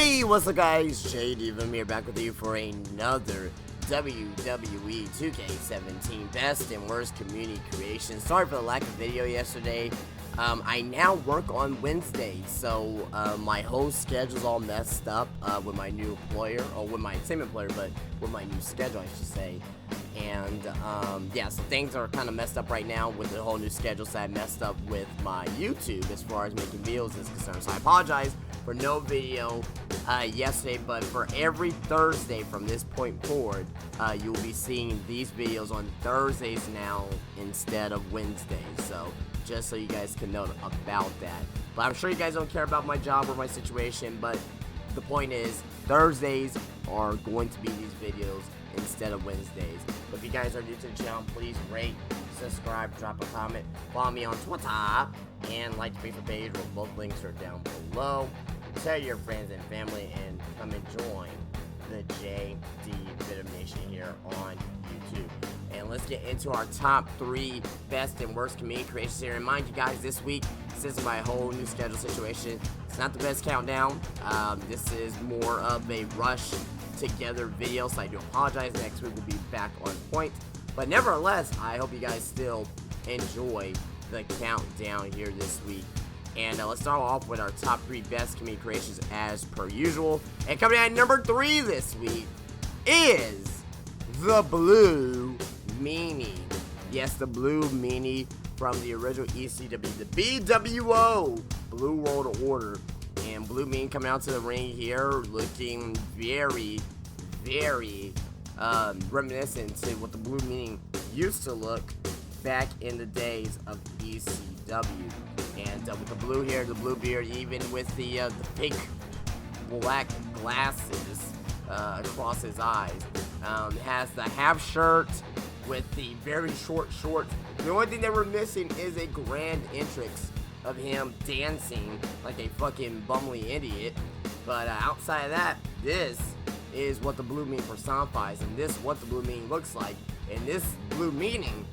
Hey, what's up guys, JD here back with you for another WWE 2K17 Best and Worst Community Creation. Sorry for the lack of video yesterday. I now work on Wednesdays, so my whole schedule's all messed up with my new employer, or with my same employer, but with my new schedule, I should say. And yeah, so things are kind of messed up right now with the whole new schedule, so I messed up with my YouTube as far as making videos is concerned. So I apologize for no video yesterday, but for every Thursday from this point forward, you'll be seeing these videos on Thursdays now instead of Wednesdays. So just so you guys can know about that. But I'm sure you guys don't care about my job or my situation, but the point is Thursdays are going to be these videos instead of Wednesdays. But if you guys are new to the channel, please rate, subscribe, drop a comment, follow me on Twitter, and like the Facebook page, where both links are down below. Tell your friends and family, and come and join the JD Venom Nation here on YouTube. And let's get into our top 3 best and worst community creations here. And mind you guys, this week, since my whole new schedule situation, it's not the best countdown. This is more of a rush together video, so I do apologize. Next week we'll be back on point. But nevertheless, I hope you guys still enjoy the countdown here this week. And let's start off with our top 3 best community creations as per usual. And coming in at number 3 this week is the Blue Meanie. Yes, the Blue Meanie from the original ECW, the BWO, Blue World Order. And Blue Meanie coming out to the ring here looking very, very reminiscent to what the Blue Meanie used to look back in the days of ECW. And with the blue hair, the blue beard, even with the pink black glasses across his eyes. Has the half shirt with the very short shorts. The only thing that we're missing is a grand entrance of him dancing like a fucking bumbly idiot. But outside of that, this is what the Blue Meanie personifies, and this is what the Blue Meanie looks like. And this Blue Meanie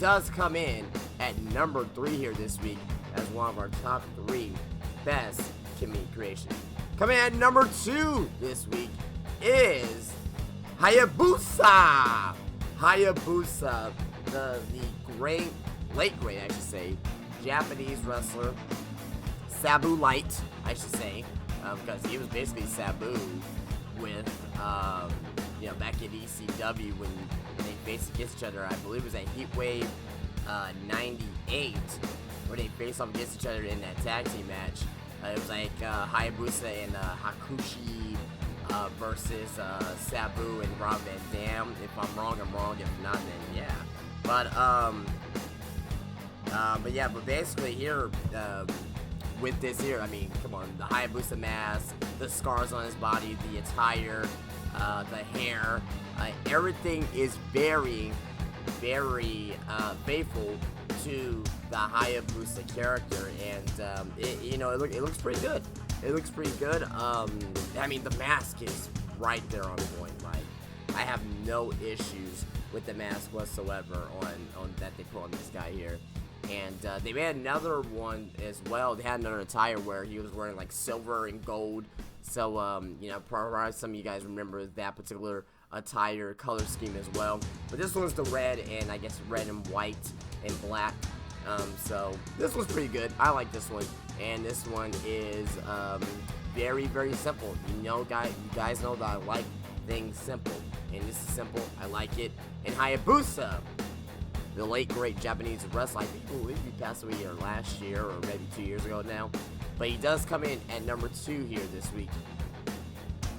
does come in at number 3 here this week as one of our top 3 best community creations. Coming in at number 2 this week is Hayabusa. Hayabusa, the late great, I should say, Japanese wrestler, Sabu Light, I should say, because he was basically Sabu with, you know, back in ECW when they faced against each other. I believe it was at Heatwave 98, where they faced off against each other in that tag team match. It was like Hayabusa and Hakushi versus Sabu and Rob Van Dam. If I'm wrong, I'm wrong. If not, then yeah. But basically here, with this here, I mean, come on, the Hayabusa mask, the scars on his body, the attire, the hair, everything is very, very faithful to the Hayabusa character, and it looks pretty good. It looks pretty good. I mean, the mask is right there on point. Like, I have no issues with the mask whatsoever on that they put on this guy here. And they made another one as well. They had another attire where he was wearing like silver and gold. So probably some of you guys remember that particular attire color scheme as well. But this one's the red, and I guess red and white and black. So this one's pretty good. I like this one. And this one is very, very simple. You guys know that I like things simple, and this is simple. I like it. And Hayabusa, the late great Japanese wrestler, I believe he passed away either last year or maybe 2 years ago now. But he does come in at number 2 here this week.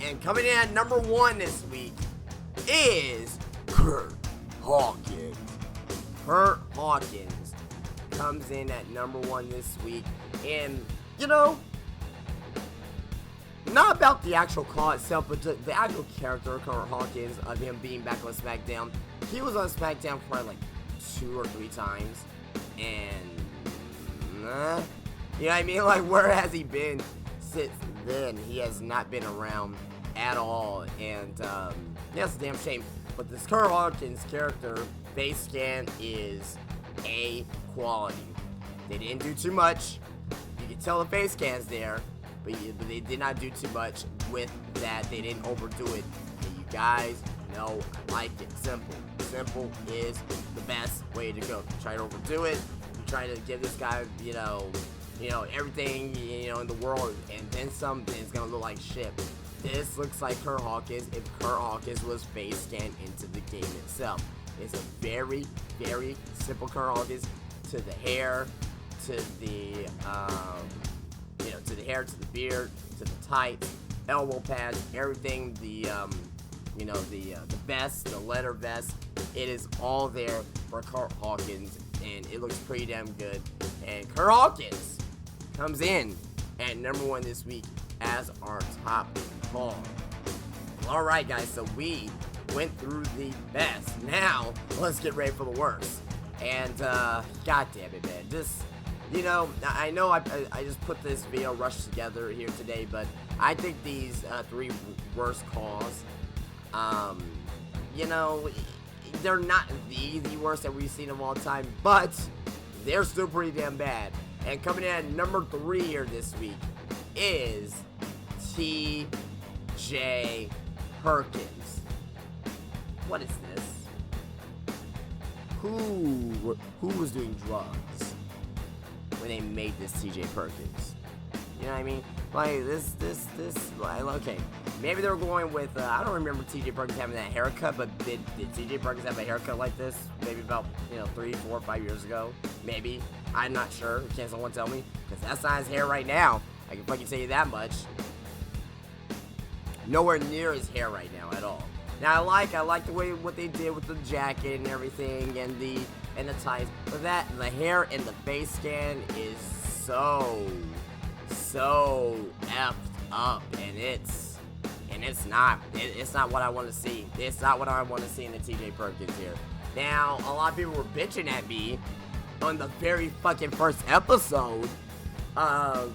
And coming in at number 1 this week is Kurt Hawkins. Kurt Hawkins comes in at number 1 this week. And, not about the actual call itself, but the actual character of Kurt Hawkins, of him being back on SmackDown. He was on SmackDown for like 2 or 3 times, and you know what I mean? Like, where has he been since then? He has not been around at all, and that's a damn shame. But this Kurt Hawkins character, face scan is A quality. They didn't do too much. You can tell the face scan's there, but they did not do too much with that. They didn't overdo it. And you guys know I like it. Simple is the best way to go. You try to overdo it. You try to give this guy, everything, in the world, and then some, then it's gonna look like shit. This looks like Kurt Hawkins if Kurt Hawkins was face scanned into the game itself. It's a very, very simple Kurt Hawkins, to the hair, to the, to the hair, to the beard, to the tights, elbow pads, everything, the vest, the leather vest. It is all there for Kurt Hawkins, and it looks pretty damn good. And Kurt Hawkins comes in at #1 this week as our top call. Alright guys, so we went through the best. Now, let's get ready for the worst. And, god damn it, man. Just, I know I just put this video rushed together here today, but I think these 3 worst calls, they're not the worst that we've seen of all time, but they're still pretty damn bad. And coming in at #3 here this week is TJ Perkins. What is this? Who was doing drugs when they made this TJ Perkins? You know what I mean? Like, okay. Maybe they were going with, I don't remember TJ Perkins having that haircut, but did TJ Perkins have a haircut like this? Maybe about, 3, 4, 5 years ago? Maybe. I'm not sure. Can someone tell me? Because that's not his hair right now. I can fucking tell you that much. Nowhere near his hair right now at all. Now, I like the way what they did with the jacket and everything, and the ties. But the hair and the face scan is so effed up, and it's not what I want to see. It's not what I want to see in the TJ Perkins here. Now, a lot of people were bitching at me on the very fucking first episode of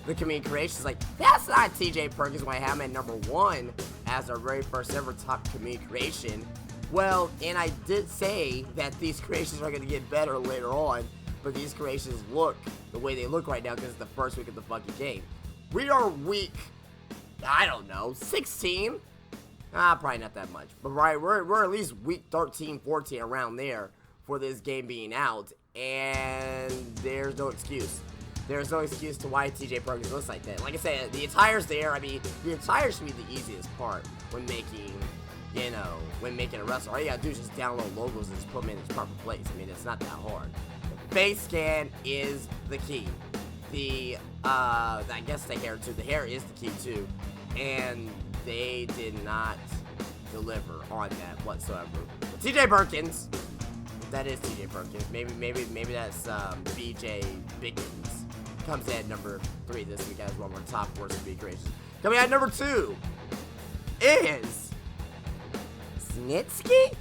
the Community Creations, like, that's not TJ Perkins when I have him at #1 as our very first ever top community creation. Well, and I did say that these creations are going to get better later on, but these creations look the way they look right now because it's the first week of the fucking game. We are week, I don't know, 16? Probably not that much. But right, we're at least week 13, 14, around there for this game being out, and there's no excuse. There's no excuse to why TJ Perkins looks like that. Like I said, the attire's there. I mean, the attire should be the easiest part when making, a wrestler. All you gotta do is just download logos and just put them in its proper place. I mean, it's not that hard. The face scan is the key. I guess the hair too. The hair is the key too. And they did not deliver on that whatsoever. But TJ Perkins, that is TJ Perkins. Maybe that's BJ Biggins. Comes in at #3 this week as one of our top worst community creations. Coming at #2 is Snitsky?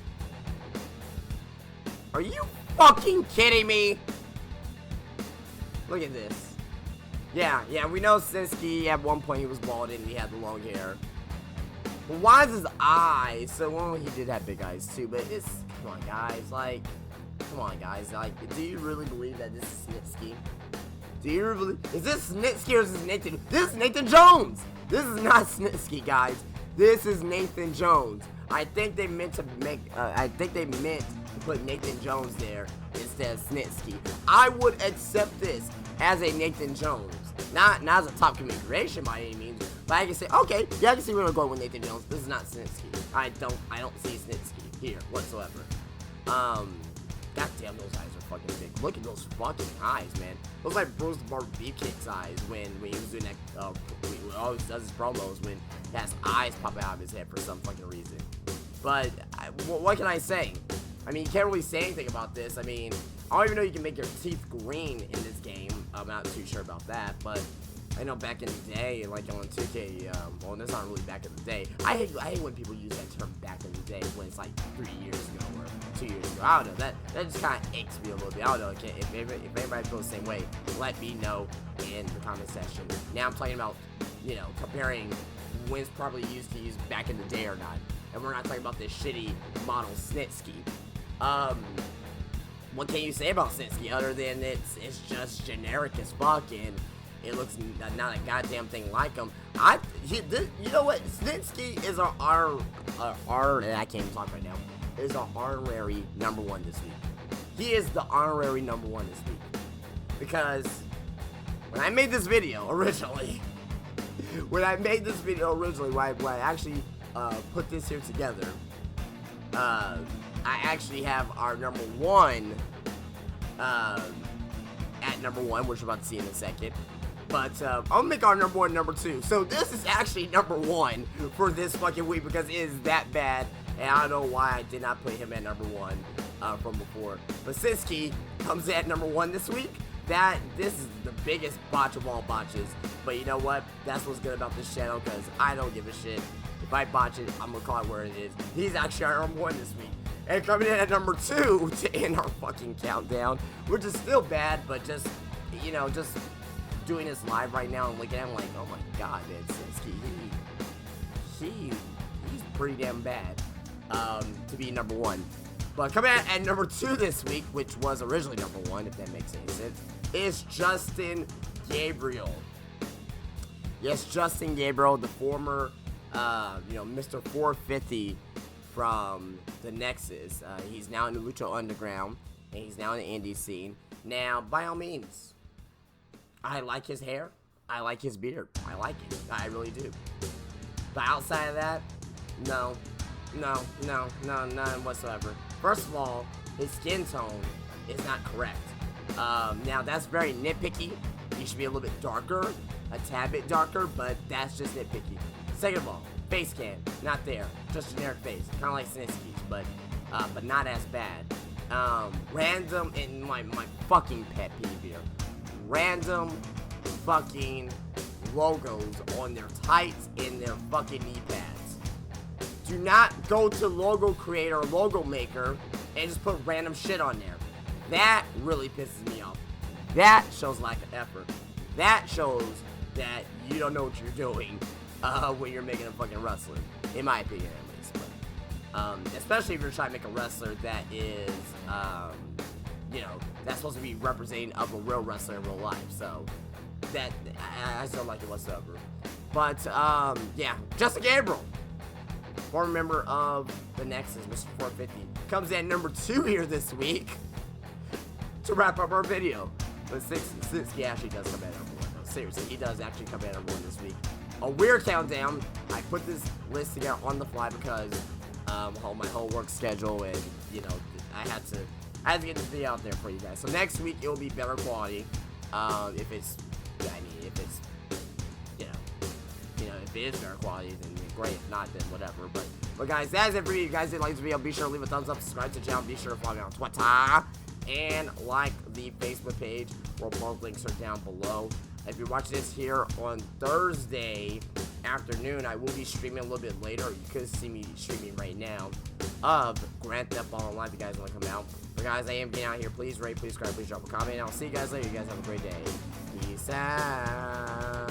Are you fucking kidding me? Look at this. Yeah, we know Snitsky at one point he was bald and he had the long hair. But why is his eyes? So, well, he did have big eyes too, but it's, come on guys, do you really believe that this is Snitsky? Do you really, is this Snitsky or is this Nathan? This is Nathan Jones! This is not Snitsky, guys. This is Nathan Jones. I think they meant to put Nathan Jones there instead of Snitsky. I would accept this as a Nathan Jones. Not as a top community creation by any means, but I can say, okay, yeah, I can see where we're going with Nathan Jones. This is not Snitsky. I don't see Snitsky here whatsoever. God damn, those eyes are fucking big. Look at those fucking eyes, man. Looks like Bruce Barbecue's eyes when he was doing that, he always does his promos when he has eyes popping out of his head for some fucking reason. But, what can I say? I mean, you can't really say anything about this. I mean, I don't even know you can make your teeth green in this game. I'm not too sure about that, but I know back in the day, like on 2K, well, that's not really back in the day. I hate when people use that term back in the day when it's like 3 years ago or 2 years ago. I don't know. That just kind of aches me a little bit. I don't know. If anybody feels the same way, let me know in the comment section. Now I'm talking about, comparing when it's probably used to use back in the day or not. And we're not talking about this shitty model Snitsky. What can you say about Snitsky other than it's just generic as fuck, and it looks not a goddamn thing like him. You know what? Snitsky is our I can't even talk right now. Is our honorary #1 this week. He is the honorary #1 this week. Because when I made this video originally, when I actually put this here together, I actually have our #1 at #1, which we're about to see in a second. But I'm gonna make our #1 #2. So this is actually #1 for this fucking week because it is that bad. And I don't know why I did not put him at #1 from before. But Sinsky comes in at #1 this week. This is the biggest botch of all botches. But you know what? That's what's good about this channel because I don't give a shit. If I botch it, I'm gonna call it where it is. He's actually our #1 this week. And coming in at #2 to end our fucking countdown, which is still bad, but just, you know, just doing this live right now and looking at him like, oh my god, man, Sinsky, he's pretty damn bad to be #1. But coming in at #2 this week, which was originally #1, if that makes any sense, is Justin Gabriel. Yes, Justin Gabriel, the former, Mr. 450 from the Nexus. He's now in the Lucha Underground, and he's now in the indie scene. Now, by all means, I like his hair. I like his beard. I like it. I really do. But outside of that, no, none whatsoever. First of all, his skin tone is not correct. Now, that's very nitpicky. He should be a little bit darker, a tad bit darker, but that's just nitpicky. Second of all, face cam, not there. Just generic face. Kind of like Snitsky's, but not as bad. Random, and my fucking pet peeve here. Random fucking logos on their tights and their fucking knee pads. Do not go to logo creator or logo maker and just put random shit on there. That really pisses me off. That shows lack of effort. That shows that you don't know what you're doing when you're making a fucking wrestler, in my opinion at least. But, especially if you're trying to make a wrestler that is, that's supposed to be representing of a real wrestler in real life. So that I just don't like it whatsoever. But yeah, Justin Gabriel, former member of the Nexus, Mr. 450, comes in at #2 here this week to wrap up our video. But Sinsky actually does come in at #1. No, seriously, he does actually come in at #1 this week. A weird countdown. I put this list together on the fly because my whole work schedule, and I had to get this video out there for you guys. So next week it will be better quality. If it is better quality, then great. If not, then whatever. But guys, that is it for you. If you guys did like this video, be sure to leave a thumbs up, subscribe to the channel, be sure to follow me on Twitter, and like the Facebook page, where both links are down below. If you're watching this here on Thursday afternoon, I will be streaming a little bit later. You could see me streaming right now of Grand Theft Auto Online if you guys want to come out. But guys, I am getting out here. Please rate, please subscribe, please drop a comment. And I'll see you guys later. You guys have a great day. Peace out.